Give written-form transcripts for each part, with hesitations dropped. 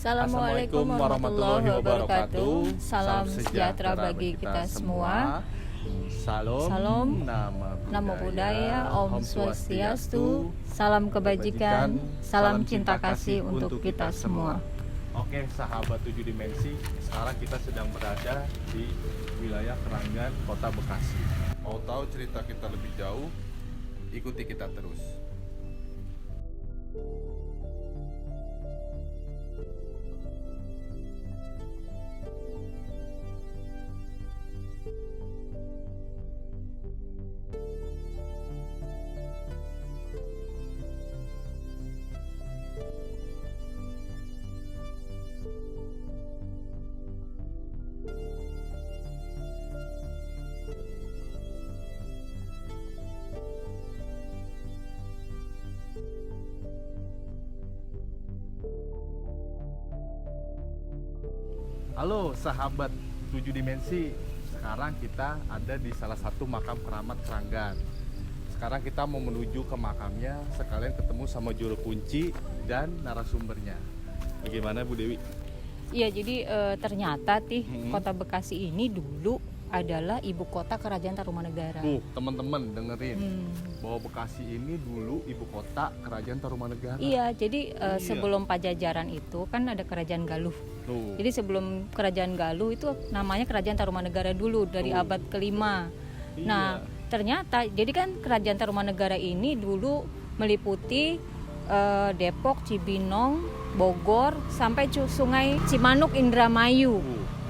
Assalamualaikum warahmatullahi wabarakatuh. Salam sejahtera bagi kita semua. Salam Namo Buddhaya, Om Swastiastu, salam kebajikan, salam cinta kasih untuk kita semua. Oke, sahabat 7 dimensi, sekarang kita sedang berada di wilayah Keranggan, Kota Bekasi. Mau tahu cerita kita lebih jauh? Ikuti kita terus. Halo sahabat 7 dimensi, sekarang kita ada di salah satu makam keramat Keranggan. Sekarang kita mau menuju ke makamnya, sekalian ketemu sama juru kunci dan narasumbernya. Bagaimana Bu Dewi? Iya, jadi ternyata Kota Bekasi ini dulu adalah ibu kota Kerajaan Tarumanegara. Teman-teman dengerin, bahwa Bekasi ini dulu ibu kota Kerajaan Tarumanegara. Iya, jadi sebelum Pajajaran itu kan ada Kerajaan Galuh. Jadi sebelum Kerajaan Galuh itu namanya Kerajaan Tarumanegara dulu dari abad ke-5. Nah, ternyata jadi kan Kerajaan Tarumanegara ini dulu meliputi Depok, Cibinong, Bogor sampai Sungai Cimanuk, Indramayu.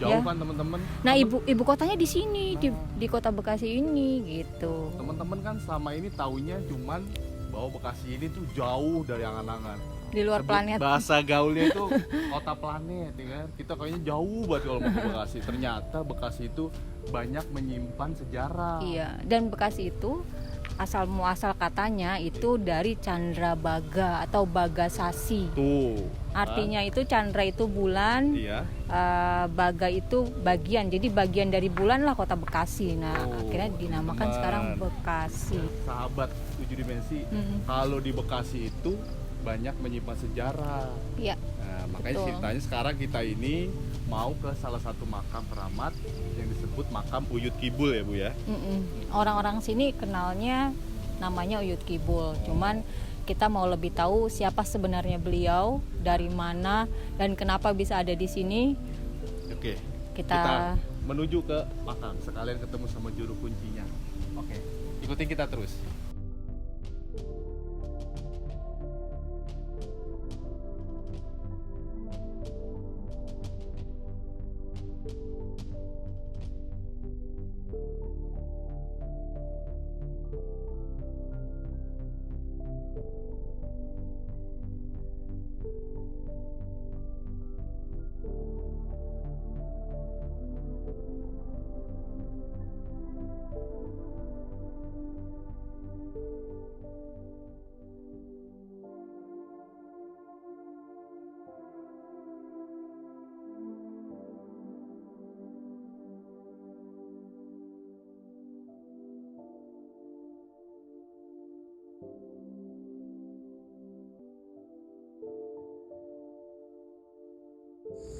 Jauh kan teman-teman? Nah, ibu kotanya di sini, di Kota Bekasi ini gitu. Teman-teman kan selama ini taunya cuman bahwa Bekasi ini tuh jauh dari angan-angan. Di luar planet. Bahasa gaulnya itu kota planet, ya kan? Kita kayaknya jauh banget kalau mau ke Bekasi. Ternyata Bekasi itu banyak menyimpan sejarah. Iya, dan Bekasi itu asal muasal katanya itu dari Candrabaga atau Bagasasi. Artinya itu Chandra itu bulan, Baga itu bagian. Jadi bagian dari bulan lah Kota Bekasi. Nah, akhirnya dinamakan sekarang Bekasi. Sahabat 7 dimensi, kalau di Bekasi itu banyak menyimpan sejarah. Iya. Nah, makanya ceritanya sekarang kita ini mau ke salah satu makam keramat yang disebut makam Uyut Kibul ya Bu ya. Orang-orang sini kenalnya namanya Uyut Kibul. Cuman kita mau lebih tahu siapa sebenarnya beliau, dari mana dan kenapa bisa ada di sini. Oke. Kita menuju ke makam, sekalian ketemu sama juru kuncinya. Oke. Ikutin kita terus.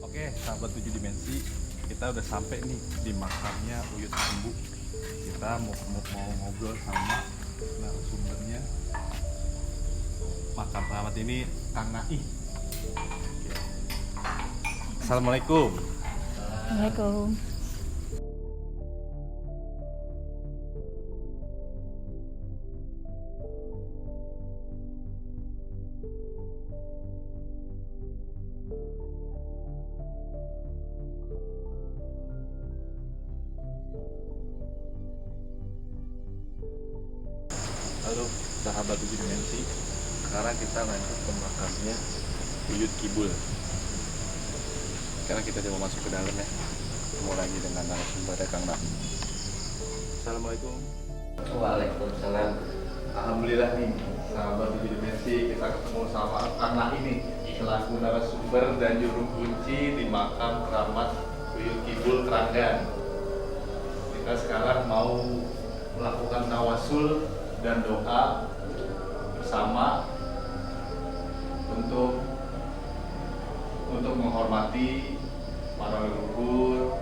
Oke, sahabat 7 dimensi, kita udah sampai nih di makamnya Uyut Ambu. Kita mau ngobrol sama narasumbernya. Makam keramat ini Kang Nai. Assalamualaikum. Assalamualaikum. Halo sahabat 7 dimensi, sekarang kita lanjut ke makamnya Uyut Kibul. Sekarang kita coba masuk ke dalam ya. Ketemu lagi dengan narasumber Kang Nai. Assalamualaikum. Waalaikumsalam. Alhamdulillah nih sahabat 7 dimensi, kita ketemu sama Kang Nai ini selaku narasumber dan juru kunci di makam keramat Uyut Kibul Keranggan. Kita sekarang mau melakukan tawasul dan doa bersama untuk untuk menghormati para leluhur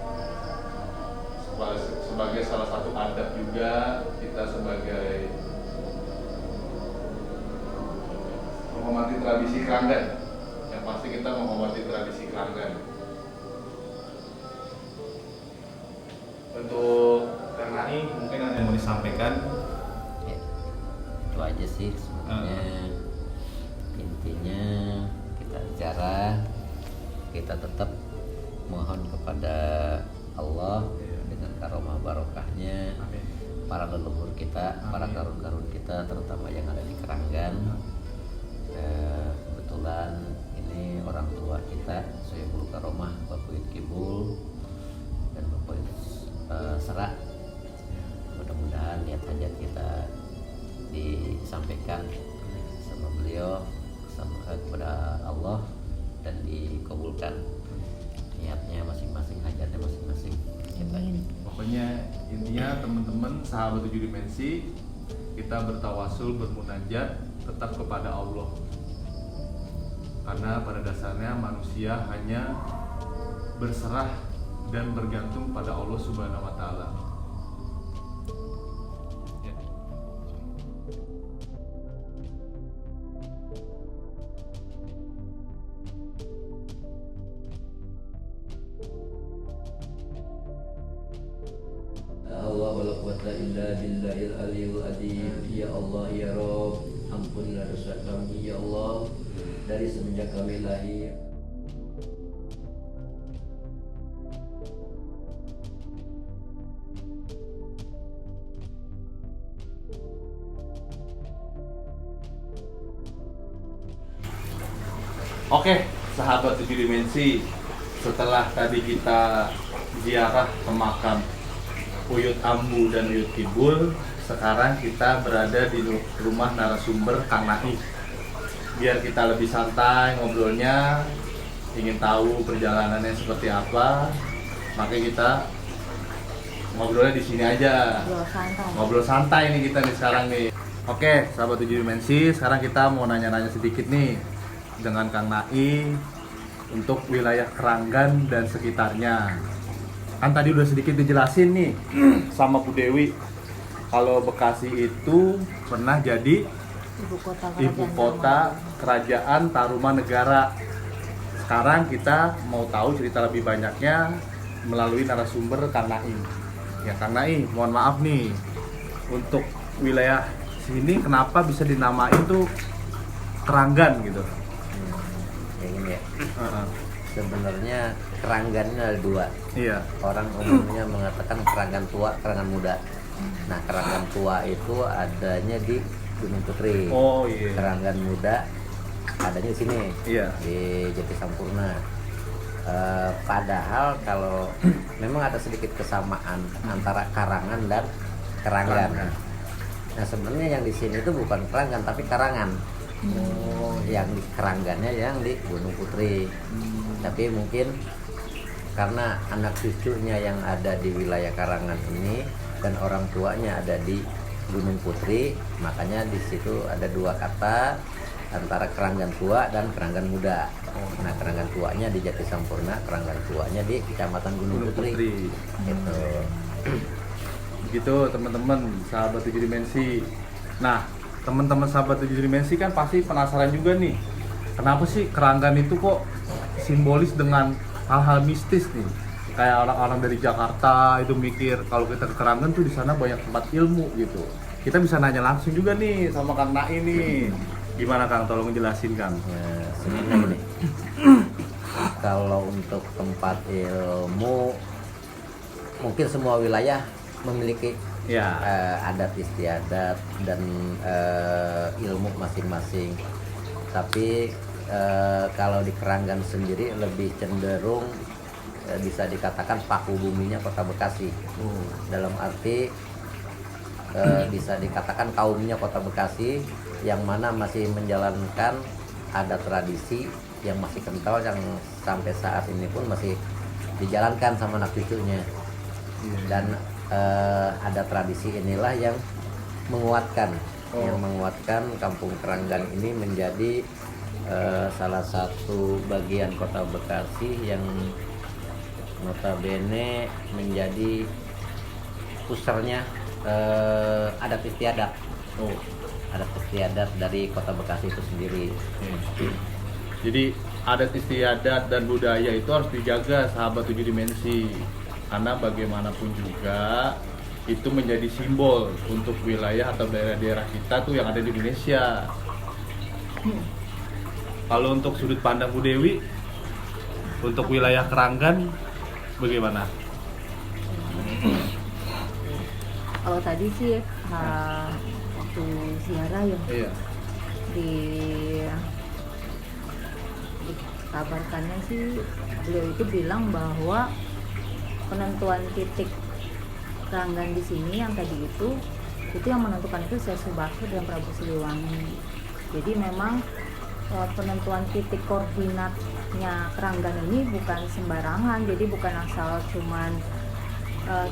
sebagai salah satu adab juga kita sebagai menghormati tradisi Keranggan. Yang pasti kita menghormati tradisi Keranggan. Untuk Kang Nai mungkin ada yang mau disampaikan. Ya, itu aja sih sebenarnya. Intinya kita bicara, kita tetap mohon kepada Allah dengan karomah barokahnya. Amin. Para leluhur kita, para Amin. karun-karun kita, terutama yang ada di Keranggan. Kebetulan ini orang tua kita, Soebul Karomah, Bapak Yud Kibul dan Bapak Yud Serak. Mudah-mudahan niat hajat kita disampaikan sama beliau, sama kepada Allah, dan dikabulkan niatnya masing-masing, hajatnya masing-masing. Pokoknya intinya teman-teman sahabat 7 dimensi, kita bertawasul, bermunajat tetap kepada Allah. Karena pada dasarnya manusia hanya berserah dan bergantung pada Allah Subhanahu wa taala. Ya. Allah wala quwwata illa billahil aliyul azim. Ya Allah ya Rabb, ampunilah dosa kami ya Allah dari semenjak kami lahir. Oke, sahabat 7 dimensi, setelah tadi kita ziarah ke makam Uyut Ambu dan Uyut Kibul, sekarang kita berada di rumah narasumber Kang Nai. Biar kita lebih santai ngobrolnya, ingin tahu perjalanannya seperti apa, makanya kita ngobrolnya di sini aja. Ngobrol santai nih kita nih sekarang nih. Oke, sahabat 7 dimensi, sekarang kita mau nanya-nanya sedikit nih dengan Kang Nai untuk wilayah Keranggan dan sekitarnya. Kan tadi udah sedikit dijelasin nih sama Bu Dewi kalau Bekasi itu pernah jadi ibu kota kerajaan Tarumanegara. Sekarang kita mau tahu cerita lebih banyaknya melalui narasumber Kang Nai. Ya Kang Nai, mohon maaf nih, untuk wilayah sini kenapa bisa dinamain tuh Keranggan gitu? Ya gini ya. Sebenarnya Keranggan ini ada dua. Iya. Orang umumnya mengatakan Keranggan tua, Keranggan muda. Nah, Keranggan tua itu adanya di Gunung Putri. Oh iya. Keranggan muda adanya di sini. Iya. Di Jati Sampurna. Padahal kalau memang ada sedikit kesamaan antara Karangan dan Keranggan. Nah, sebenarnya yang di sini itu bukan Keranggan tapi Karangan. Yang di Keranggannya yang di Gunung Putri. Tapi mungkin karena anak cucunya yang ada di wilayah Karangan ini dan orang tuanya ada di Gunung Putri, makanya di situ ada dua kata antara Keranggan tua dan Keranggan muda. Nah, Keranggan tuanya di Jati Sampurna, Keranggan tuanya di Kecamatan Gunung Putri. Gitu. Begitu teman-teman sahabat 7 dimensi. Nah, teman-teman sahabat 7 dimensi kan pasti penasaran juga nih, kenapa sih Keranggan itu kok simbolis dengan hal-hal mistis nih? Kayak orang-orang dari Jakarta itu mikir kalau kita ke Keranggan tuh di sana banyak tempat ilmu gitu. Kita bisa nanya langsung juga nih sama Kang Nai nih. Gimana Kang? Tolong jelasin Kang. Nah, sebenarnya gini. Kalau untuk tempat ilmu, mungkin semua wilayah memiliki adat istiadat dan ilmu masing-masing. Tapi kalau di Keranggan sendiri lebih cenderung bisa dikatakan paku buminya Kota Bekasi. Dalam arti bisa dikatakan kaumnya Kota Bekasi yang mana masih menjalankan adat tradisi yang masih kental, yang sampai saat ini pun masih dijalankan sama anak cucunya. Dan ada tradisi inilah yang menguatkan Kampung Keranggan ini menjadi salah satu bagian kota Bekasi yang notabene menjadi pusarnya adat istiadat. Adat istiadat dari kota Bekasi itu sendiri. Jadi adat istiadat dan budaya itu harus dijaga sahabat 7 dimensi, karena bagaimanapun juga itu menjadi simbol untuk wilayah atau daerah-daerah kita tuh yang ada di Indonesia. Kalau untuk sudut pandang Bu Dewi untuk wilayah Keranggan bagaimana? Kalau tadi sih waktu ziarah ya, Iya. dikabarkannya sih beliau itu bilang bahwa penentuan titik Keranggan di sini yang tadi itu yang menentukan itu Syekh Subakir dan Prabu Siliwangi. Jadi memang penentuan titik koordinatnya Keranggan ini bukan sembarangan, jadi bukan asal cuman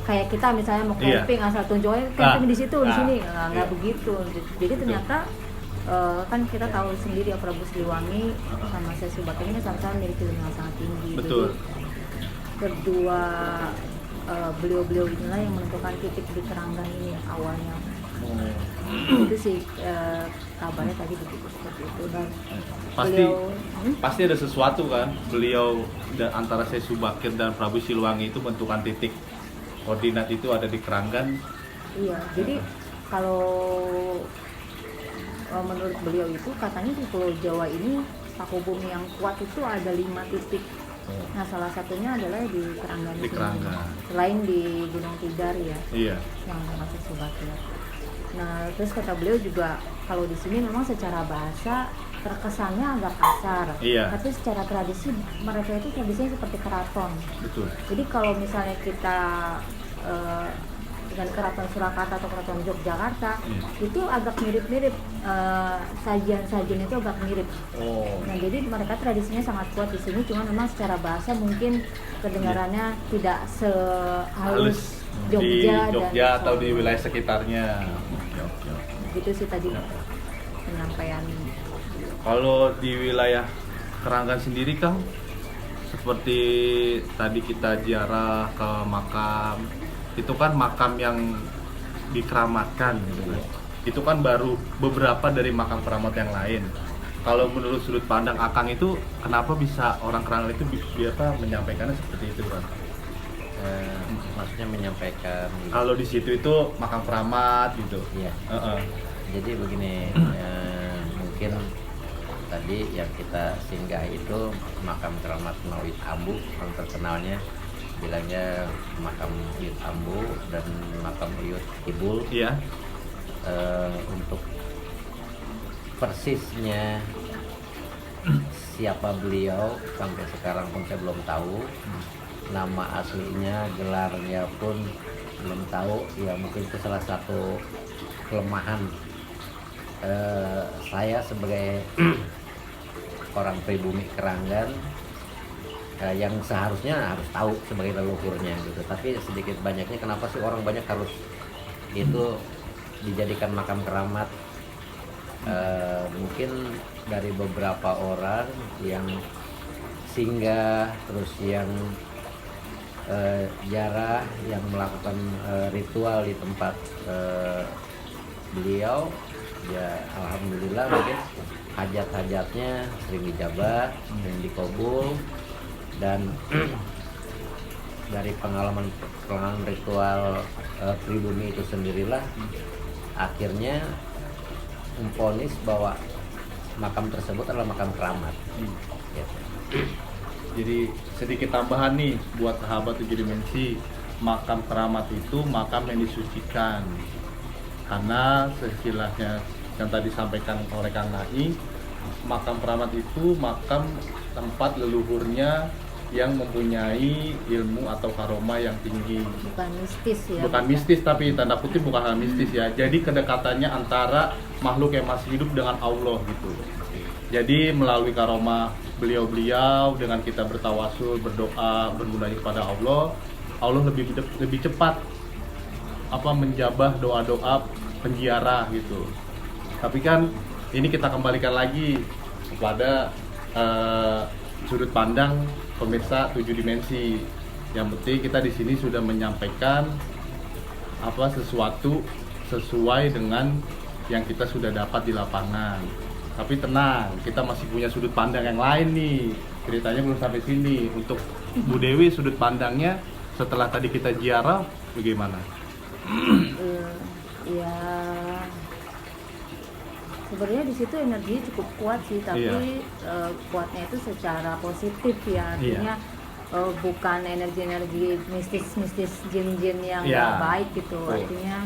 kayak kita misalnya mau camping asal tunjuk aja camping di situ di sini, nggak begitu. Jadi ternyata kan kita tahu sendiri ya Prabu Siliwangi sama Syekh Subakir ini sama-sama memiliki ilmu yang sangat tinggi. Betul. Jadi kedua beliau-beliau inilah yang menentukan titik di Keranggan ini awalnya. Itu sih kabarnya tadi begitu, seperti itu. Dan pasti ada sesuatu kan beliau antara Syekh Subakir dan Prabu Siliwangi itu menentukan titik koordinat itu ada di Keranggan. Iya, jadi kalau menurut beliau itu katanya di Pulau Jawa ini paku bumi yang kuat itu ada 5 titik. Nah, salah satunya adalah di Keranggan. Di Keranggan. Selain di Gunung Tidar ya. Iya. Yang masuk Subakir. Nah, terus kata beliau juga kalau di sini memang secara bahasa terkesannya agak kasar. Iya. Tapi secara tradisi mereka itu tradisinya seperti keraton. Betul. Jadi kalau misalnya kita dengan keraton Surakarta atau keraton Yogyakarta, itu agak mirip-mirip, sajian-sajian itu agak mirip. Nah, jadi mereka tradisinya sangat kuat di sini, cuma memang secara bahasa mungkin kedengarannya tidak sehalus Jogja dan atau di wilayah sekitarnya. Gitu sih tadi penyampaian. Kalau di wilayah Keranggan sendiri Kang, seperti tadi kita ziarah ke makam, itu kan makam yang dikeramatkan gitu kan. Itu kan baru beberapa dari makam keramat yang lain. Kalau menurut sudut pandang Akang itu kenapa bisa orang Keranggan itu biasa menyampaikannya seperti itu kan? Maksudnya menyampaikan kalau di situ itu makam keramat gitu. Iya. Jadi begini, mungkin tadi yang kita singgah itu makam keramat Nawit Ambu, yang terkenalnya bilangnya makam Uyut Ambu dan makam Uyut Kibul. Iya. Untuk persisnya siapa beliau sampai sekarang pun saya belum tahu. Nama aslinya, gelarnya pun belum tahu. Ya mungkin itu salah satu kelemahan saya sebagai orang pribumi Keranggan, yang seharusnya harus tahu sebagai leluhurnya gitu. Tapi sedikit banyaknya kenapa sih orang banyak harus itu dijadikan makam keramat? Mungkin dari beberapa orang yang singgah, terus yang ziarah, yang melakukan ritual di tempat beliau, ya alhamdulillah mungkin hajat-hajatnya sering dijabah, sering dikabul. Dan dari pengalaman ritual pribumi itu sendirilah akhirnya memvonis bahwa makam tersebut adalah makam keramat. Gitu. Jadi sedikit tambahan nih buat sahabat 7 dimensi, makam keramat itu makam yang disucikan. Karena istilahnya yang tadi disampaikan oleh Kang Nai, makam keramat itu makam tempat leluhurnya yang mempunyai ilmu atau karoma yang tinggi. Bukan mistis ya. Bukan mistis, tapi tanda kutip bukan hal mistis ya. Jadi kedekatannya antara makhluk yang masih hidup dengan Allah gitu. Jadi melalui karoma beliau-beliau, dengan kita bertawasul, berdoa, bermunajat kepada Allah, Allah lebih cepat menjabah doa-doa penziarah gitu. Tapi kan ini kita kembalikan lagi kepada sudut pandang pemirsa 7 dimensi. Yang penting kita di sini sudah menyampaikan sesuatu sesuai dengan yang kita sudah dapat di lapangan. Tapi tenang, kita masih punya sudut pandang yang lain nih. Ceritanya belum sampai sini. Untuk Bu Dewi, sudut pandangnya setelah tadi kita ziarah bagaimana? Ya sebenarnya di situ energinya cukup kuat sih, tapi kuatnya itu secara positif ya, artinya bukan energi-energi mistis-mistis jin-jin yang nggak baik gitu. Artinya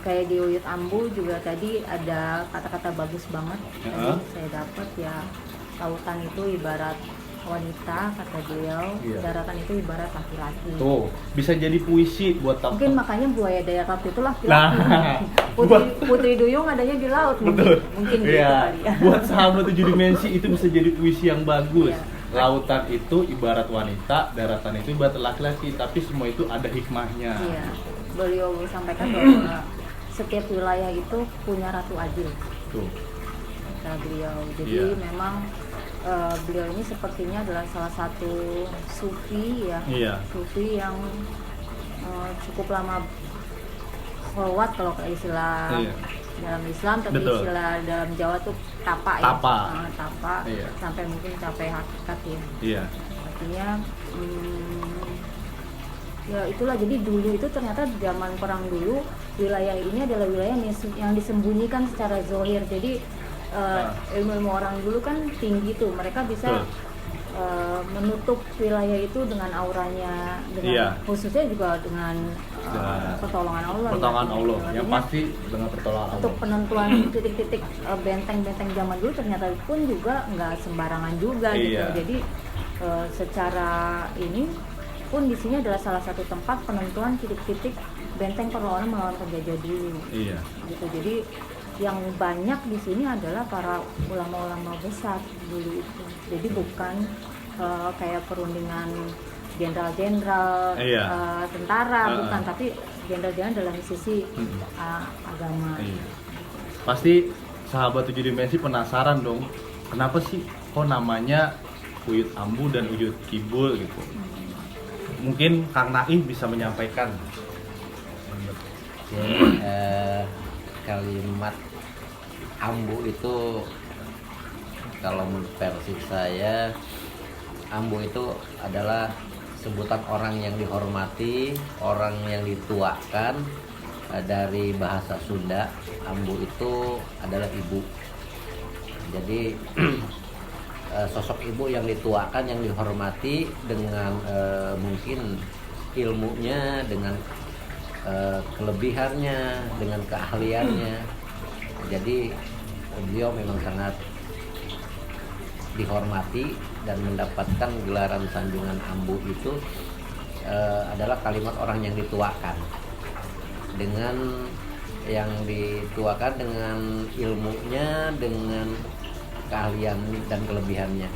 kayak di Uyut Ambu juga tadi ada kata-kata bagus banget tadi saya dapat ya, lautan itu ibarat wanita kata beliau, daratan itu ibarat laki-laki. Tuh, bisa jadi puisi buat tamu. Mungkin makanya buaya darat itu laki-laki. Putri Duyung adanya di laut mungkin gitu kali ya. Buat sahabat 7 dimensi itu bisa jadi puisi yang bagus. Lautan itu ibarat wanita, daratan itu ibarat laki-laki, tapi semua itu ada hikmahnya. Iya. Beliau sampaikan bahwa setiap wilayah itu punya ratu adil. Tuh. Kata beliau. Jadi memang beliau ini sepertinya adalah salah satu sufi ya. Sufi yang cukup lama lewat kalau istilah dalam Islam, tapi istilah dalam Jawa tuh tapa. Sampai mungkin capai hakikat ya. Artinya ya itulah, jadi dulu itu ternyata zaman perang dulu wilayah ini adalah wilayah yang disembunyikan secara zahir. Jadi ilmu orang dulu kan tinggi tuh, mereka bisa menutup wilayah itu dengan auranya, dengan khususnya juga dengan pertolongan Allah. Pertolongan Allah, yang pasti dengan pertolongan Allah. Untuk penentuan titik-titik benteng-benteng zaman dulu ternyata pun juga nggak sembarangan juga gitu. Jadi secara ini pun di sini adalah salah satu tempat penentuan titik-titik benteng perlawanan melawan penjajah dulu. Gitu. Jadi yang banyak di sini adalah para ulama-ulama besar dulu itu. Jadi bukan kayak perundingan jenderal-jenderal tentara, bukan, tapi jenderal-jenderal dalam sisi agama. Pasti sahabat 7 dimensi penasaran dong, kenapa sih kok namanya Uyut Ambu dan Uyut Kibul gitu. Mungkin Kang Naif bisa menyampaikan. Kalimat Ambu itu kalau menurut versi saya, Ambu itu adalah sebutan orang yang dihormati, orang yang dituakan. Dari bahasa Sunda, Ambu itu adalah ibu. Jadi sosok ibu yang dituakan, yang dihormati dengan mungkin ilmunya, dengan kelebihannya, dengan keahliannya. Jadi beliau memang sangat dihormati dan mendapatkan gelaran sanjungan Ambu itu adalah kalimat orang yang dituakan, dengan yang dituakan dengan ilmunya, dengan keahlian dan kelebihannya.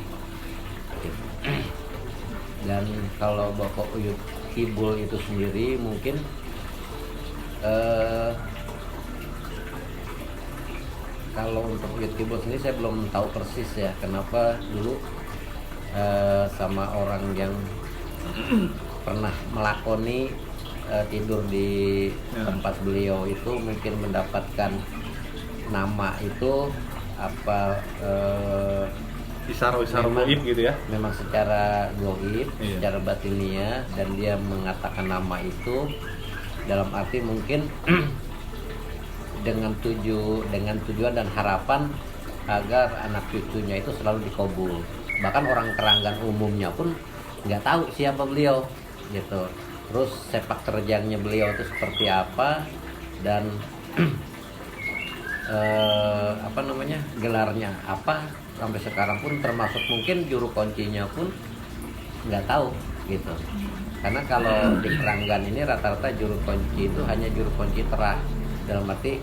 Dan kalau Bapak Uyut Kibul itu sendiri mungkin kalau untuk Uyut Kibul sendiri saya belum tahu persis ya, kenapa dulu sama orang yang pernah melakoni tidur di tempat beliau itu mungkin mendapatkan nama itu apa isyarat gaib gitu ya. Memang secara gaib, secara batinia, dan dia mengatakan nama itu dalam arti mungkin dengan tujuan dan harapan agar anak cucunya itu selalu dikabul. Bahkan orang Keranggan umumnya pun nggak tahu siapa beliau gitu. Terus sepak terjangnya beliau itu seperti apa, dan gelarnya apa, sampai sekarang pun termasuk mungkin juru kuncinya pun nggak tahu gitu. Karena kalau di Keranggan ini rata-rata juru kunci itu hanya juru kunci terah, dalam arti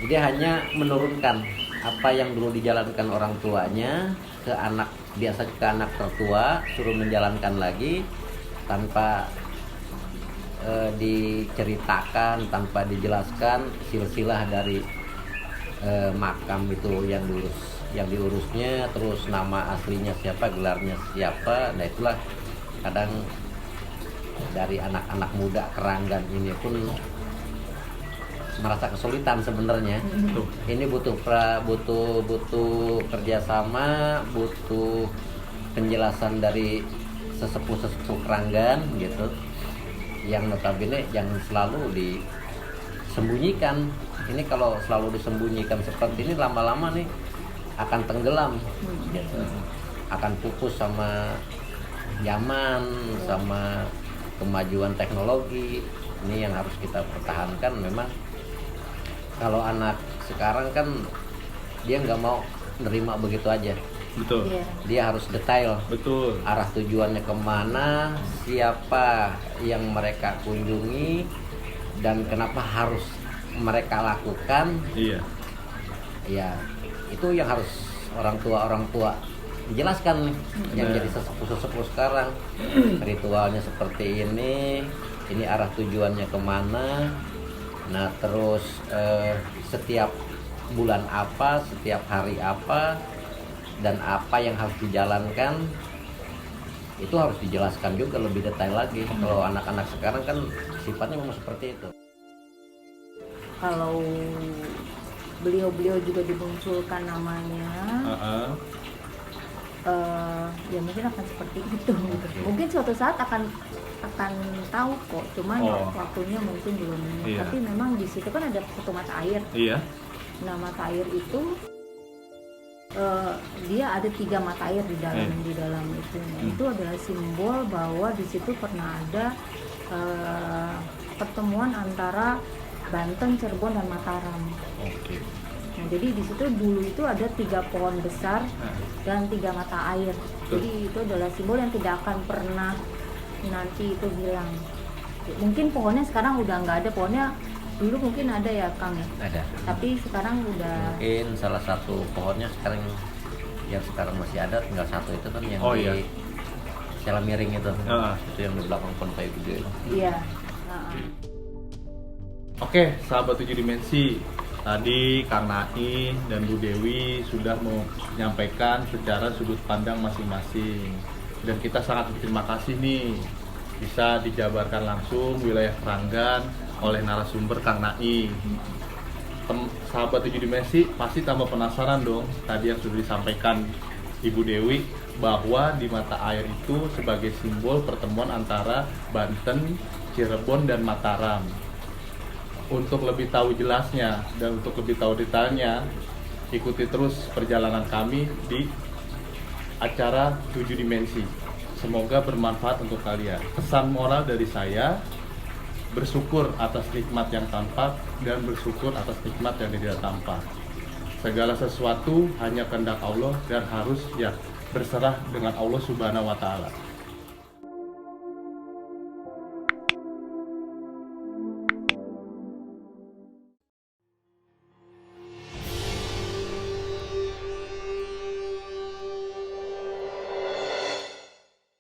dia hanya menurunkan apa yang dulu dijalankan orang tuanya ke anak, biasa ke anak tertua, suruh menjalankan lagi tanpa diceritakan, tanpa dijelaskan silsilah dari makam itu yang diurusnya, terus nama aslinya siapa, gelarnya siapa. Nah itulah kadang dari anak-anak muda Keranggan ini pun merasa kesulitan sebenarnya. Ini butuh kerjasama, butuh penjelasan dari sesepuh Keranggan gitu, yang notabene jangan selalu disembunyikan. Ini kalau selalu disembunyikan seperti ini, lama-lama nih akan tenggelam gitu. Akan pupus sama zaman, sama kemajuan teknologi. Ini yang harus kita pertahankan. Memang kalau anak sekarang kan dia nggak mau nerima begitu aja. Betul. Dia harus detail. Betul. Arah tujuannya kemana, siapa yang mereka kunjungi, dan kenapa harus mereka lakukan. Iya. Ya, itu yang harus orang tua dijelaskan nih, yang jadi sesepuh sekarang. Ritualnya seperti ini arah tujuannya kemana. Nah terus setiap bulan apa, setiap hari apa, dan apa yang harus dijalankan, itu harus dijelaskan juga lebih detail lagi. Kalau anak-anak sekarang kan sifatnya memang seperti itu. Kalau beliau juga dimunculkan namanya, ya mungkin akan seperti itu gitu. Mungkin suatu saat akan tahu kok, cuman waktunya mungkin belum. Tapi memang di situ kan ada satu mata air. Nah mata air itu dia ada 3 mata air di dalam itu. Nah, itu adalah simbol bahwa di situ pernah ada pertemuan antara Banten, Cirebon, dan Mataram. Nah, jadi di situ dulu itu ada 3 pohon besar dan 3 mata air. Jadi itu adalah simbol yang tidak akan pernah nanti itu hilang. Mungkin pohonnya sekarang udah nggak ada, pohonnya dulu mungkin ada ya Kang ya. Ada. Tapi sekarang udah. Mungkin salah satu pohonnya sekarang yang sekarang masih ada tinggal satu itu kan yang di Sela Miring itu. Itu yang di belakang pohon kayu gede itu. Iya. Oke, sahabat 7 dimensi. Tadi Kang Nai dan Bu Dewi sudah menyampaikan secara sudut pandang masing-masing. Dan kita sangat berterima kasih nih bisa dijabarkan langsung wilayah Keranggan oleh narasumber Kang Nai. Sahabat 7 dimensi pasti tambah penasaran dong tadi yang sudah disampaikan Ibu Dewi, bahwa di mata air itu sebagai simbol pertemuan antara Banten, Cirebon, dan Mataram. Untuk lebih tahu jelasnya dan untuk lebih tahu detailnya, ikuti terus perjalanan kami di acara 7 dimensi. Semoga bermanfaat untuk kalian. Pesan moral dari saya, bersyukur atas nikmat yang tampak dan bersyukur atas nikmat yang tidak tampak. Segala sesuatu hanya kehendak Allah dan harus berserah dengan Allah Subhanahu wa Ta'ala.